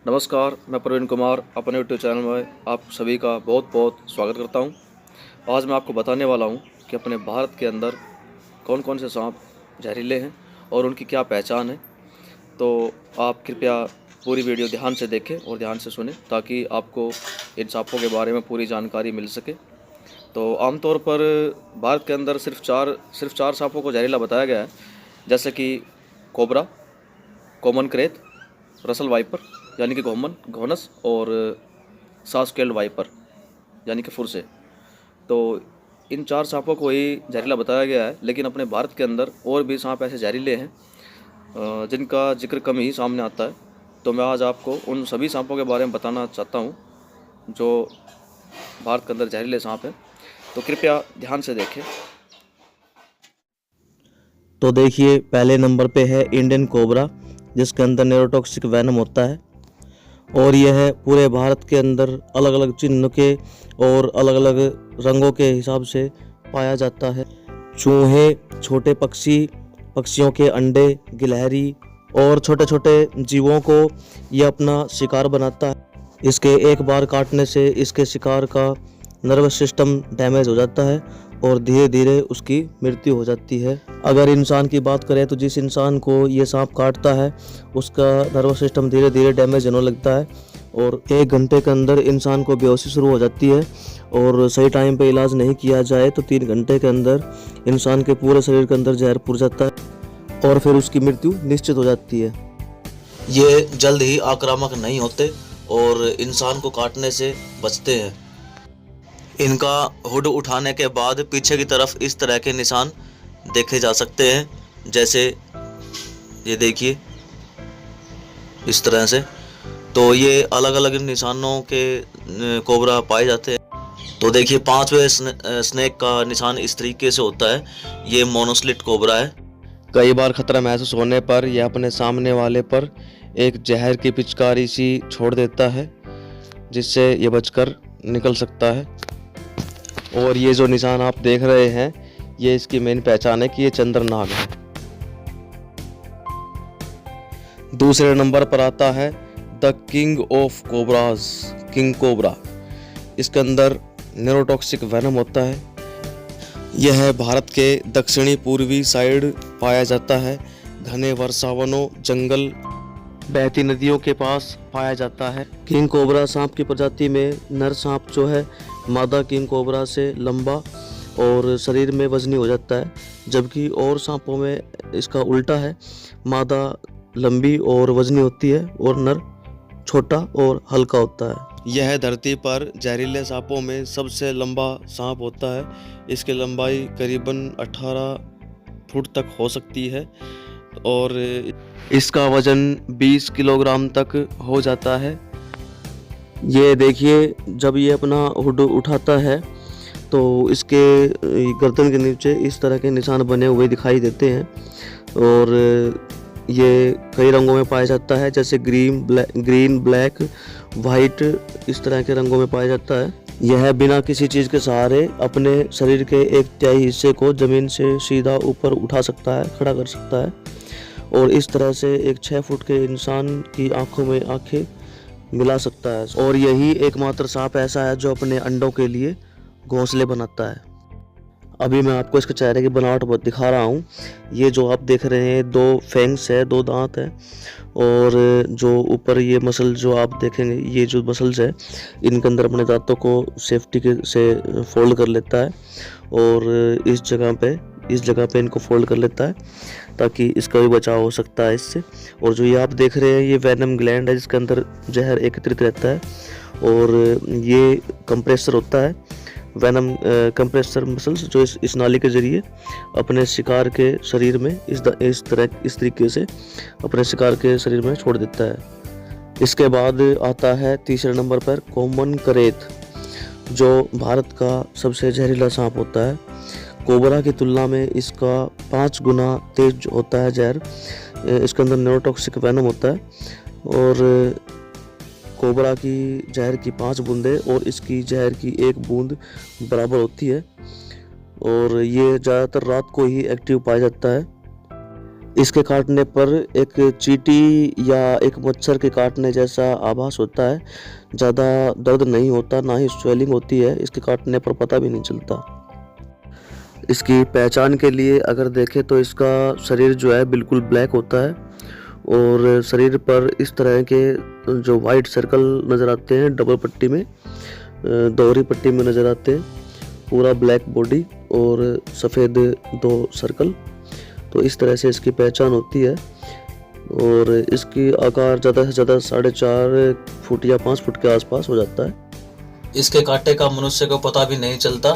नमस्कार, मैं प्रवीण कुमार अपने यूट्यूब चैनल में आप सभी का बहुत बहुत स्वागत करता हूं। आज मैं आपको बताने वाला हूं कि अपने भारत के अंदर कौन कौन से सांप जहरीले हैं और उनकी क्या पहचान है। तो आप कृपया पूरी वीडियो ध्यान से देखें और ध्यान से सुनें ताकि आपको इन सांपों के बारे में पूरी जानकारी मिल सके। तो आमतौर पर भारत के अंदर सिर्फ चार सांपों को जहरीला बताया गया है, जैसे कि cobra, common krait, Russell viper यानी कि घोनस और सास्केल्ड वाइपर यानी कि फुरसे। तो इन चार सांपों को ही जहरीला बताया गया है, लेकिन अपने भारत के अंदर और भी सांप ऐसे जहरीले हैं जिनका जिक्र कम ही सामने आता है। तो मैं आज आपको उन सभी सांपों के बारे में बताना चाहता हूं जो भारत के अंदर जहरीले सांप हैं। तो कृपया ध्यान से देखें। तो देखिए, पहले नंबर पे है इंडियन कोबरा, जिसके अंदर न्यूरोटॉक्सिक वेनम होता है और यह पूरे भारत के अंदर अलग अलग चिन्ह के और अलग अलग रंगों के हिसाब से पाया जाता है। चूहे, छोटे पक्षियों के अंडे, गिलहरी और छोटे छोटे जीवों को यह अपना शिकार बनाता है। इसके एक बार काटने से इसके शिकार का नर्वस सिस्टम डैमेज हो जाता है और धीरे धीरे उसकी मृत्यु हो जाती है। अगर इंसान की बात करें तो जिस इंसान को ये सांप काटता है उसका नर्वस सिस्टम धीरे धीरे डैमेज होने लगता है और 1 घंटे के अंदर इंसान को बेहोशी शुरू हो जाती है और सही टाइम पे इलाज नहीं किया जाए तो 3 घंटे के अंदर इंसान के पूरे शरीर के अंदर जहर पुर जाता है और फिर उसकी मृत्यु निश्चित हो जाती है। ये जल्द ही आक्रामक नहीं होते और इंसान को काटने से बचते हैं। इनका हुड उठाने के बाद पीछे की तरफ इस तरह के निशान देखे जा सकते हैं, जैसे ये देखिए इस तरह से। तो ये अलग अलग निशानों के कोबरा पाए जाते हैं। तो देखिए 5वें स्नेक का निशान इस तरीके से होता है। ये मोनोस्लिट कोबरा है। कई बार खतरा महसूस होने पर यह अपने सामने वाले पर एक जहर की पिचकारी सी छोड़ देता है, जिससे यह बचकर निकल सकता है। और ये जो निशान आप देख रहे हैं, ये इसकी मेन पहचान है कि ये चंद्रनाग है। दूसरे नंबर पर आता है the king of cobras, king cobra. इसके अंदर न्यूरोटॉक्सिक वेनम होता है। यह भारत के दक्षिणी पूर्वी साइड पाया जाता है। घने वर्षावनों, जंगल, बहती नदियों के पास पाया जाता है। किंग कोबरा सांप की प्रजाति में नर सांप जो है मादा किंग कोबरा से लंबा और शरीर में वजनी हो जाता है, जबकि और सांपों में इसका उल्टा है। मादा लंबी और वजनी होती है और नर छोटा और हल्का होता है। यह धरती पर जहरीले सांपों में सबसे लंबा सांप होता है। इसकी लंबाई करीबन 18 फुट तक हो सकती है और इसका वजन 20 किलोग्राम तक हो जाता है। ये देखिए, जब ये अपना हुड उठाता है तो इसके गर्दन के नीचे इस तरह के निशान बने हुए दिखाई देते हैं और ये कई रंगों में पाया जाता है, जैसे ग्रीन, ब्लैक, वाइट, इस तरह के रंगों में पाया जाता है। यह बिना किसी चीज़ के सहारे अपने शरीर के 1/3 हिस्से को ज़मीन से सीधा ऊपर उठा सकता है, खड़ा कर सकता है और इस तरह से एक 6 फुट के इंसान की आंखों में आंखें मिला सकता है। और यही एकमात्र सांप ऐसा है जो अपने अंडों के लिए घोंसले बनाता है। अभी मैं आपको इसके चेहरे की बनावट दिखा रहा हूँ। ये जो आप देख रहे हैं 2 फैंग्स है, 2 दांत है और जो ऊपर ये मसल जो आप देखेंगे, ये जो मसल्स है इनके अंदर अपने दांतों को सेफ्टी के से फोल्ड कर लेता है और इस जगह पे इनको फोल्ड कर लेता है ताकि इसका भी बचाव हो सकता है इससे। और जो ये आप देख रहे हैं ये वेनम ग्लैंड है, जिसके अंदर जहर एकत्रित रहता है और ये कंप्रेसर होता है। वेनम कंप्रेसर मसल्स जो इस नाली के जरिए अपने शिकार के शरीर में इस तरीके से अपने शिकार के शरीर में छोड़ देता है। इसके बाद आता है तीसरे नंबर पर कॉमन करेत, जो भारत का सबसे जहरीला सांप होता है। कोबरा की तुलना में इसका 5 गुना तेज होता है जहर। इसके अंदर न्यूरोटॉक्सिक वेनम होता है और कोबरा की जहर की 5 बूंदें और इसकी जहर की 1 बूंद बराबर होती है और ये ज़्यादातर रात को ही एक्टिव पाया जाता है। इसके काटने पर एक चींटी या एक मच्छर के काटने जैसा आभास होता है। ज़्यादा दर्द नहीं होता, ना ही स्वेलिंग होती है। इसके काटने पर पता भी नहीं चलता। इसकी पहचान के लिए अगर देखें तो इसका शरीर जो है बिल्कुल ब्लैक होता है और शरीर पर इस तरह के जो वाइट सर्कल नज़र आते हैं, डबल पट्टी में, दोहरी पट्टी में नज़र आते हैं। पूरा ब्लैक बॉडी और सफ़ेद 2 सर्कल। तो इस तरह से इसकी पहचान होती है और इसकी आकार ज़्यादा से ज़्यादा 4.5 फुट या 5 फुट के आसपास हो जाता है। इसके कांटे का मनुष्य को पता भी नहीं चलता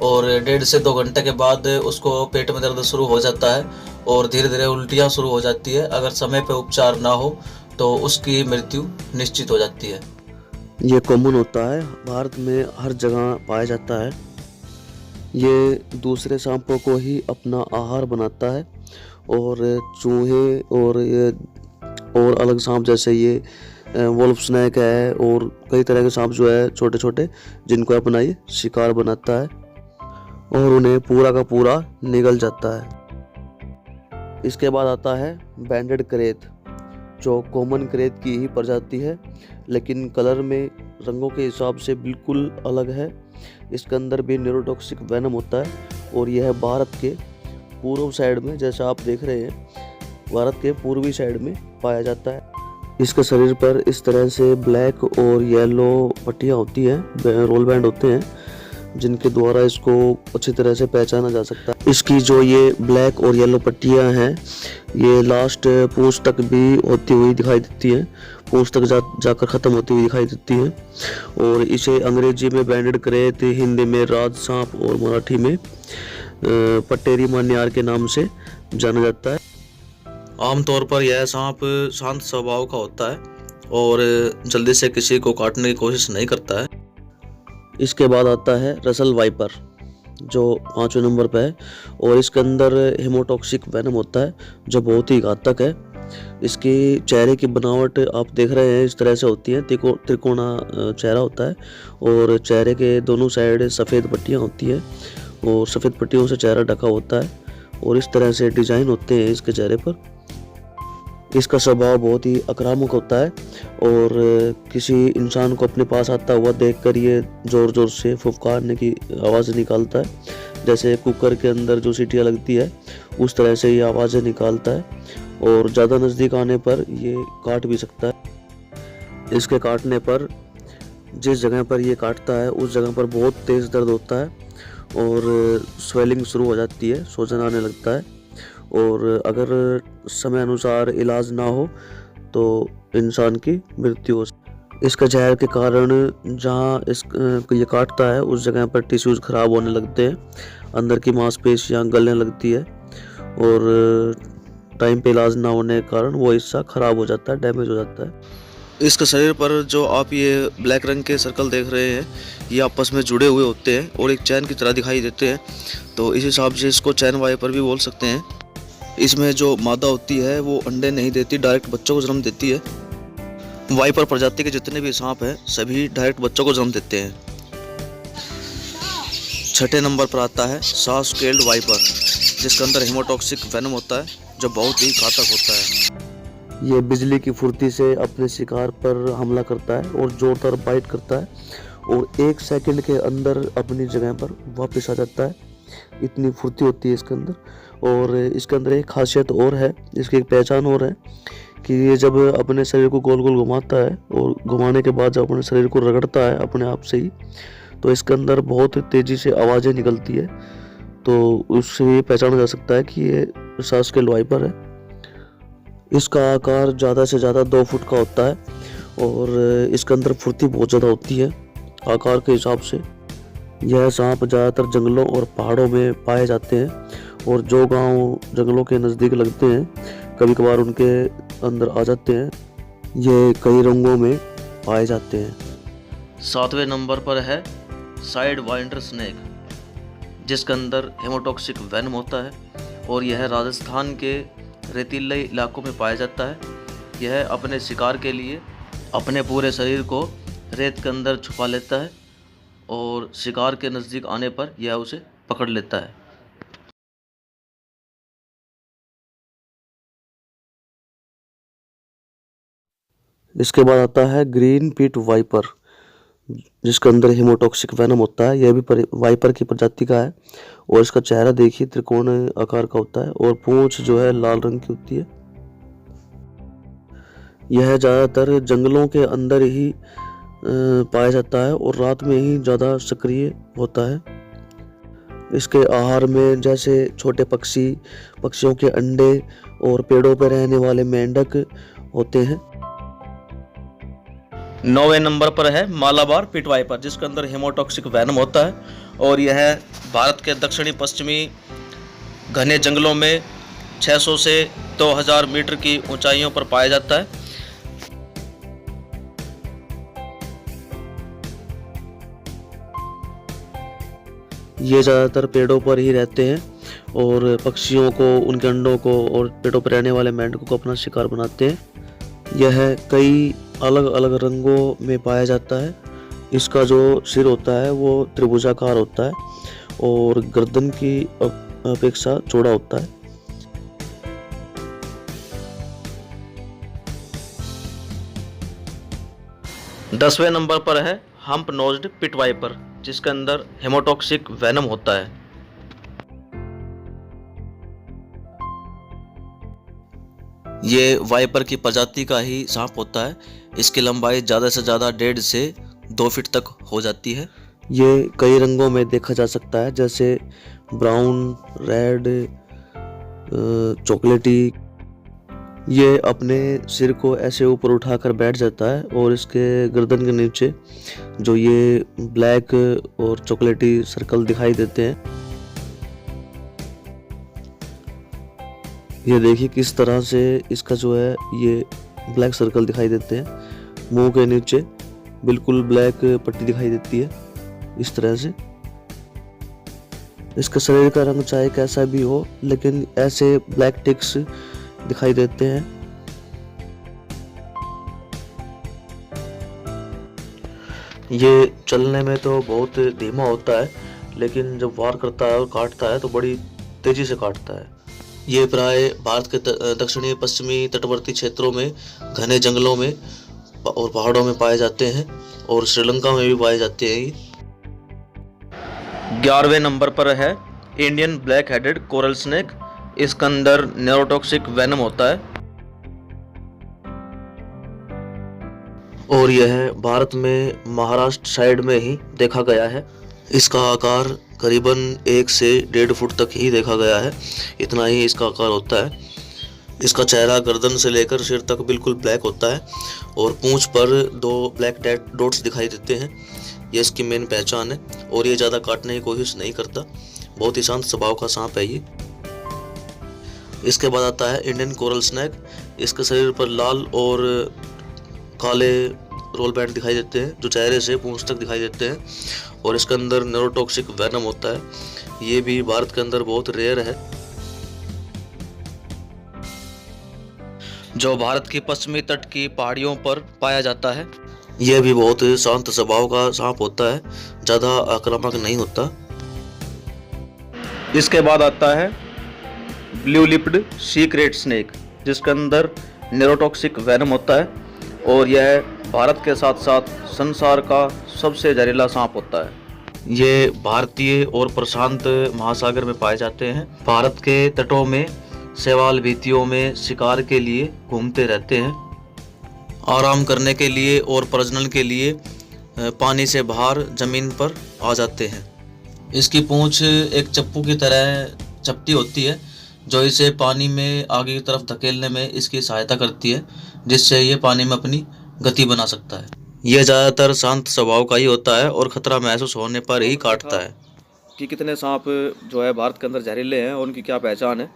और 1.5 से 2 घंटे के बाद उसको पेट में दर्द शुरू हो जाता है और धीरे धीरे उल्टियाँ शुरू हो जाती है। अगर समय पर उपचार ना हो तो उसकी मृत्यु निश्चित हो जाती है। ये कॉमन होता है, भारत में हर जगह पाया जाता है। ये दूसरे सांपों को ही अपना आहार बनाता है और चूहे और अलग सांप जैसे ये वोल्फ स्नेक है और कई तरह के सांप जो है छोटे छोटे, जिनको अपना ये शिकार बनाता है और उन्हें पूरा का पूरा निगल जाता है। इसके बाद आता है बैंडेड क्रेत, जो कॉमन क्रेत की ही प्रजाति है, लेकिन कलर में रंगों के हिसाब से बिल्कुल अलग है। इसके अंदर भी न्यूरोटॉक्सिक वेनम होता है और यह भारत के पूर्व साइड में, जैसा आप देख रहे हैं, भारत के पूर्वी साइड में पाया जाता है। इसके शरीर पर इस तरह से ब्लैक और येलो पट्टियाँ होती हैं, रोल बैंड होते हैं, जिनके द्वारा इसको अच्छी तरह से पहचाना जा सकता है। इसकी जो ये ब्लैक और येलो पट्टियाँ हैं, ये लास्ट पूंछ तक भी होती हुई दिखाई देती हैं, पूंछ तक जाकर ख़त्म होती हुई दिखाई देती हैं और इसे अंग्रेजी में बैंडेड क्रेत, हिंदी में राज सांप और मराठी में पटेरी मान्यार के नाम से जाना जाता है। आमतौर पर यह सांप शांत स्वभाव का होता है और जल्दी से किसी को काटने की कोशिश नहीं करता है। इसके बाद आता है रसल वाइपर, जो 5वें नंबर पे है और इसके अंदर हेमोटॉक्सिक वेनम होता है, जो बहुत ही घातक है। इसकी चेहरे की बनावट आप देख रहे हैं, इस तरह से होती है, त्रिकोणा चेहरा होता है और चेहरे के दोनों साइड सफ़ेद पट्टियाँ होती हैं और सफ़ेद पट्टियों से चेहरा ढका होता है और इस तरह से डिज़ाइन होते हैं इसके चेहरे पर। इसका स्वभाव बहुत ही आक्रामक होता है और किसी इंसान को अपने पास आता हुआ देखकर ये ज़ोर ज़ोर से फुफकारने की आवाज़ निकालता है, जैसे कुकर के अंदर जो सीटियाँ लगती है उस तरह से ये आवाज़ें निकालता है और ज़्यादा नज़दीक आने पर ये काट भी सकता है। इसके काटने पर जिस जगह पर ये काटता है उस जगह पर बहुत तेज़ दर्द होता है और स्वेलिंग शुरू हो जाती है, सूजन आने लगता है और अगर समय अनुसार इलाज ना हो तो इंसान की मृत्यु हो। इसका जहर के कारण जहाँ ये काटता है उस जगह पर टिश्यूज़ ख़राब होने लगते हैं, अंदर की मांसपेशियाँ गलने लगती है और टाइम पे इलाज ना होने के कारण वो हिस्सा ख़राब हो जाता है, डैमेज हो जाता है। इसके शरीर पर जो आप ये ब्लैक रंग के सर्कल देख रहे हैं, ये आपस में जुड़े हुए होते हैं और एक चैन की तरह दिखाई देते हैं, तो इस हिसाब से इसको चैन वाइपर भी बोल सकते हैं। इसमें जो मादा होती है वो अंडे नहीं देती, डायरेक्ट बच्चों को जन्म देती है। वाइपर प्रजाति के जितने भी सांप हैं सभी डायरेक्ट बच्चों को जन्म देते हैं। 6ठे नंबर पर आता है साफ स्केल्ड वाइपर, जिसके अंदर हेमोटॉक्सिक वेनम होता है, जो बहुत ही घातक होता है। ये बिजली की फुर्ती से अपने शिकार पर हमला करता है और जोरदार बाइट करता है और 1 सेकंड के अंदर अपनी जगह पर वापस आ जाता है। इतनी फुर्ती होती है इसके अंदर। और इसके अंदर एक खासियत और है, इसकी एक पहचान और है कि ये जब अपने शरीर को गोल गोल घुमाता है और घुमाने के बाद जब अपने शरीर को रगड़ता है अपने आप से ही, तो इसके अंदर बहुत तेज़ी से आवाज़ें निकलती है, तो उससे ये पहचाना जा सकता है कि ये साफ स्केल्ड वाइपर है। इसका आकार ज़्यादा से ज़्यादा 2 फुट का होता है और इसके अंदर फुर्ती बहुत ज़्यादा होती है आकार के हिसाब से। यह सांप ज़्यादातर जंगलों और पहाड़ों में पाए जाते हैं और जो गांव जंगलों के नज़दीक लगते हैं कभी कभार उनके अंदर आ जाते हैं। ये कई रंगों में पाए जाते हैं। 7वें नंबर पर है साइड वाइंडर स्नेक, जिसके अंदर हेमोटॉक्सिक वेनम होता है और यह राजस्थान के रेतीले इलाकों में पाया जाता है। यह अपने शिकार के लिए अपने पूरे शरीर को रेत के अंदर छुपा लेता है और शिकार के नज़दीक आने पर यह उसे पकड़ लेता है। इसके बाद आता है ग्रीन पिट वाइपर, जिसके अंदर हेमोटॉक्सिक वेनम होता है। यह भी वाइपर की प्रजाति का है और इसका चेहरा देखिए त्रिकोण आकार का होता है और पूंछ जो है लाल रंग की होती है। यह ज़्यादातर जंगलों के अंदर ही पाया जाता है और रात में ही ज़्यादा सक्रिय होता है। इसके आहार में जैसे छोटे पक्षियों के अंडे और पेड़ों पर रहने वाले मेंढक होते हैं। 9वें नंबर पर है मालाबार पिट वाइपर, जिसके अंदर हेमोटॉक्सिक वेनम होता है और यह भारत के दक्षिणी पश्चिमी घने जंगलों में 600 से 2000 मीटर की ऊंचाइयों पर पाया जाता है। ये ज़्यादातर पेड़ों पर ही रहते हैं और पक्षियों को, उनके अंडों को और पेड़ों पर रहने वाले मेंढकों को अपना शिकार बनाते हैं। यह कई अलग अलग रंगों में पाया जाता है। इसका जो सिर होता है वो त्रिभुजाकार होता है और गर्दन की अपेक्षा चौड़ा होता है। दसवें नंबर पर है हम्प नोज्ड पिट वाइपर, जिसके अंदर हेमोटॉक्सिक वेनम होता है। ये वाइपर की प्रजाति का ही सांप होता है। इसकी लंबाई ज़्यादा से ज़्यादा 1.5 से 2 फीट तक हो जाती है। ये कई रंगों में देखा जा सकता है, जैसे ब्राउन, रेड, चॉकलेटी। ये अपने सिर को ऐसे ऊपर उठाकर बैठ जाता है और इसके गर्दन के नीचे जो ये ब्लैक और चॉकलेटी सर्कल दिखाई देते हैं, ये देखिए किस तरह से इसका जो है ये ब्लैक सर्कल दिखाई देते हैं। मुंह के नीचे बिल्कुल ब्लैक पट्टी दिखाई देती है इस तरह से। इसका शरीर का रंग चाहे कैसा भी हो, लेकिन ऐसे ब्लैक टिक्स दिखाई देते हैं। ये चलने में तो बहुत धीमा होता है, लेकिन जब वार करता है और काटता है तो बड़ी तेजी से काटता है। ये प्राय भारत के दक्षिणी पश्चिमी तटवर्ती क्षेत्रों में, घने जंगलों में और पहाड़ों में पाए जाते हैं और श्रीलंका में भी पाए जाते हैं। 11वें नंबर पर है Indian black headed coral snake. इसके अंदर न्यूरोटॉक्सिक वेनम होता है और यह भारत में महाराष्ट्र साइड में ही देखा गया है। इसका आकार करीबन 1 से 1.5 फुट तक ही देखा गया है, इतना ही इसका आकार होता है। इसका चेहरा गर्दन से लेकर सिर तक बिल्कुल ब्लैक होता है और पूंछ पर 2 ब्लैक डॉट्स दिखाई देते हैं। ये इसकी मेन पहचान है और ये ज़्यादा काटने की कोशिश नहीं करता, बहुत ही शांत स्वभाव का सांप है ये। इसके बाद आता है इंडियन कोरल स्नेक। इसके शरीर पर लाल और काले रोल बैंड दिखाई देते हैं जो चेहरे से पूंछ तक दिखाई देते हैं और इसके अंदर न्यूरोटॉक्सिक वेनम होता है। ये भी भारत के अंदर बहुत रेयर है। जो भारत की पश्चिमी तट की पहाड़ियों पर पाया जाता है। यह भी बहुत शांत स्वभाव का सांप होता है, ज़्यादा आक्रामक नहीं होता। इसके बाद आता है ब्लू लिप्ड सीक्रेट स्नेक, जिसके अंदर न्यूरोटॉक्सिक वेनम होता है और यह भारत के साथ साथ संसार का सबसे जहरीला सांप होता है। ये भारतीय और प्रशांत महासागर में पाए जाते हैं। भारत के तटों में, शैवाल भित्तियों में शिकार के लिए घूमते रहते हैं। आराम करने के लिए और प्रजनन के लिए पानी से बाहर जमीन पर आ जाते हैं। इसकी पूंछ एक चप्पू की तरह चपटी होती है जो इसे पानी में आगे की तरफ धकेलने में इसकी सहायता करती है, जिससे ये पानी में अपनी गति बना सकता है। यह ज़्यादातर शांत स्वभाव का ही होता है और खतरा महसूस होने पर ही काटता है। कि कितने सांप जो है भारत के अंदर जहरीले हैं और उनकी क्या पहचान है।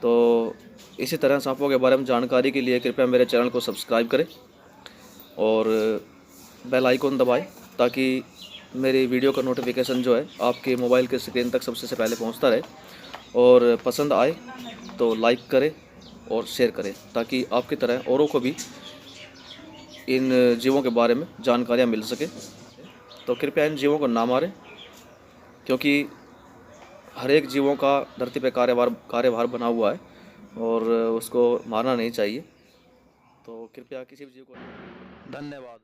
तो इसी तरह सांपों के बारे में जानकारी के लिए कृपया मेरे चैनल को सब्सक्राइब करें और बेल आइकॉन दबाएं ताकि मेरी वीडियो का नोटिफिकेशन जो है आपके मोबाइल के स्क्रीन तक सबसे पहले पहुंचता रहे। और पसंद आए तो लाइक करें और शेयर करें ताकि आपकी तरह औरों को भी इन जीवों के बारे में जानकारियाँ मिल सके। तो कृपया इन जीवों को ना मारें, क्योंकि हर एक जीवों का धरती पर कार्यभार बना हुआ है और उसको मारना नहीं चाहिए। तो कृपया किसी भी जीव को धन्यवाद।